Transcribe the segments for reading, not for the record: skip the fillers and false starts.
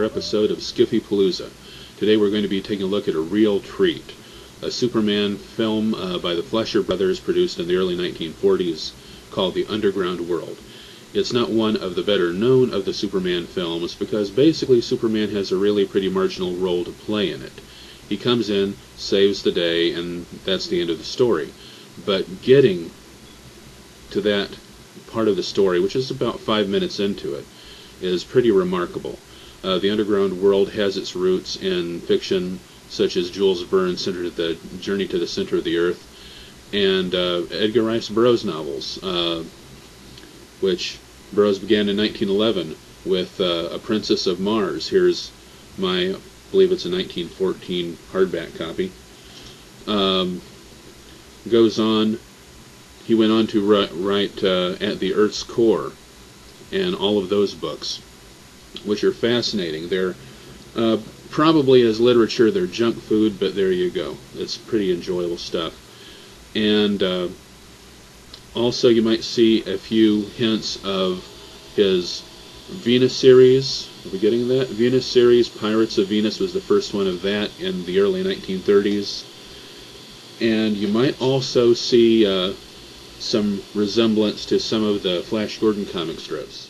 Episode of Skiffypalooza. Today we're going to be taking a look at a real treat, a Superman film by the Fleischer brothers produced in the early 1940s called The Underground World. It's not one of the better known of the Superman films because basically Superman has a really pretty marginal role to play in it. He comes in, saves the day, and that's the end of the story. But getting to that part of the story, which is about 5 minutes into it, is pretty remarkable. The Underground World has its roots in fiction such as Jules Verne's The Journey to the Center of the Earth and Edgar Rice Burroughs novels, which Burroughs began in 1911 with A Princess of Mars. Here's my, I believe it's a 1914 hardback copy. Goes on, he went on to write At the Earth's Core and all of those books, which are fascinating. They're probably as literature, they're junk food, but there you go. It's pretty enjoyable stuff. And also you might see a few hints of his Venus series. Are we getting that? Venus series, Pirates of Venus was the first one of that in the early 1930s. And you might also see some resemblance to some of the Flash Gordon comic strips.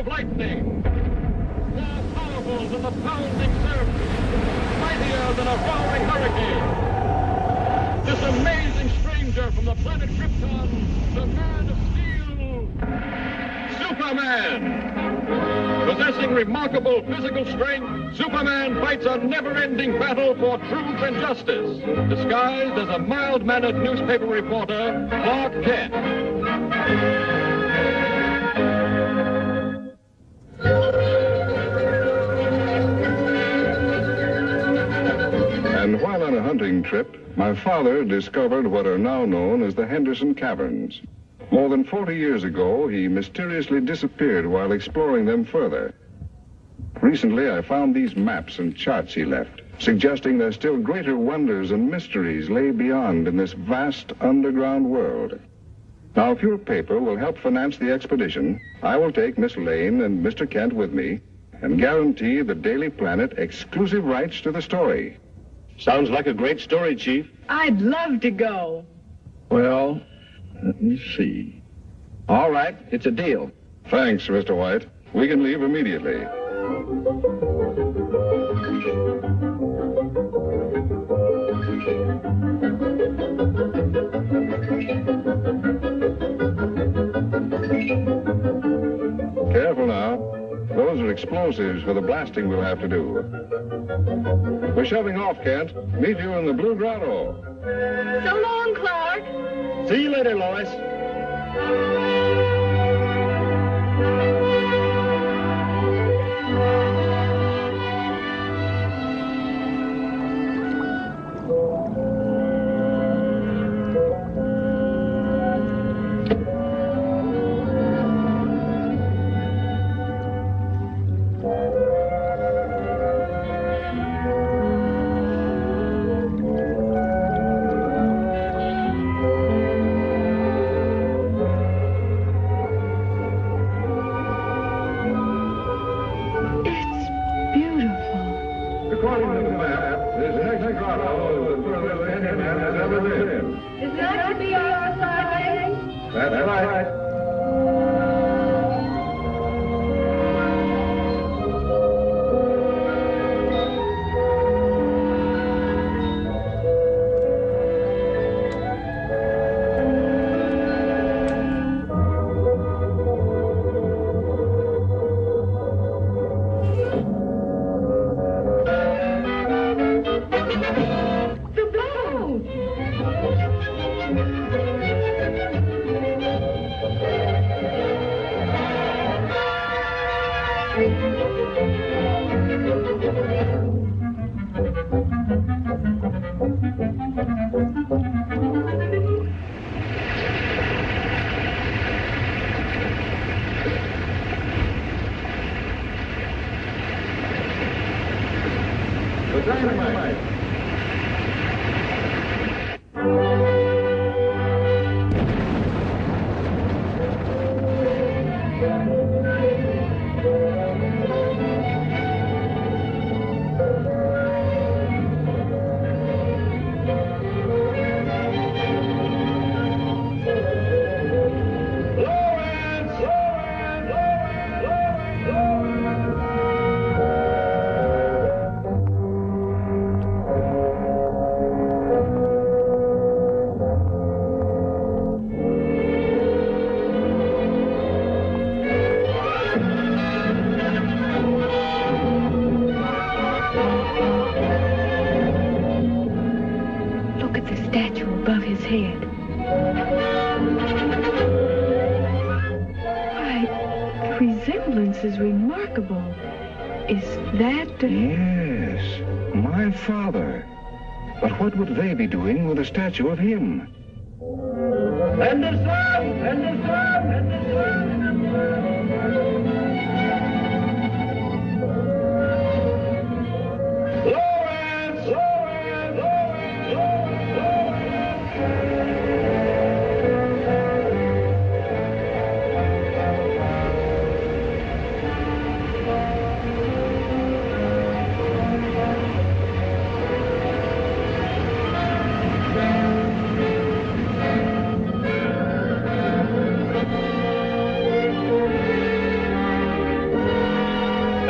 Lightning, more powerful than the pounding surf, mightier than a roaring hurricane. This amazing stranger from the planet Krypton, the Man of Steel, Superman. Possessing remarkable physical strength, Superman fights a never-ending battle for truth and justice, disguised as a mild-mannered newspaper reporter, Clark Kent. And while on a hunting trip, my father discovered what are now known as the Henderson Caverns. More than 40 years ago, he mysteriously disappeared while exploring them further. Recently, I found these maps and charts he left, suggesting that still greater wonders and mysteries lay beyond in this vast underground world. Now, if your paper will help finance the expedition, I will take Miss Lane and Mr. Kent with me and guarantee the Daily Planet exclusive rights to the story. Sounds like a great story, Chief. I'd love to go. Well, let me see. All right, it's a deal. Thanks, Mr. White. We can leave immediately. Careful now. Those are explosives for the blasting we'll have to do. We're shoving off, Kent. Meet you in the Blue Grotto. So long, Clark. See you later, Lois. Dynamite. Look at the statue above his head. Why, the resemblance is remarkable. Is that... Yes, my father. But what would they be doing with a statue of him? And the sun! And the sun! And the sun! Lawrence! Lawrence! Lawrence!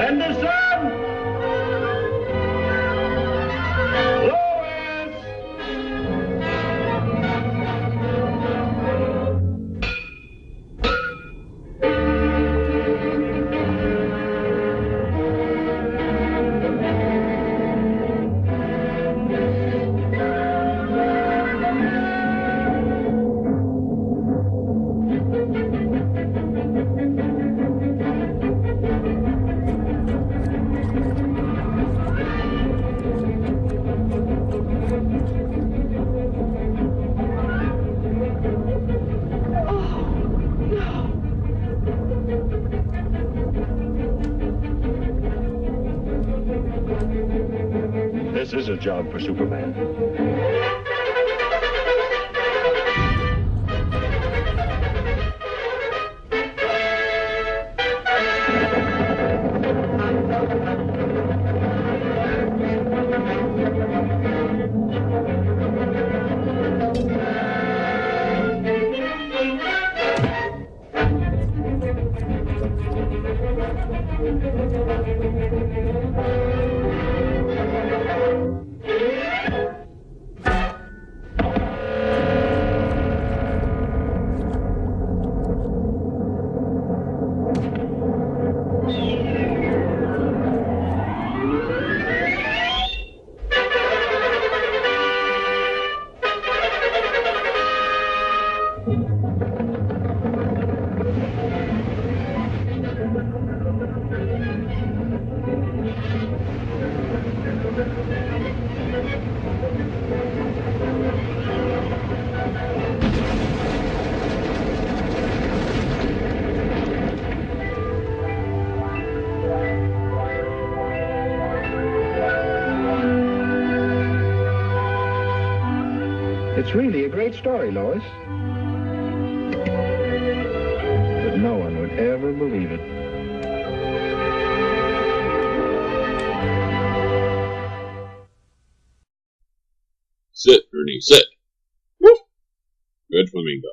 And the sun! Lawrence! This is a job for Superman. It's really a great story, Lois. But no one would ever believe it. Sit, Ernie, sit. Woof. Good flamingo.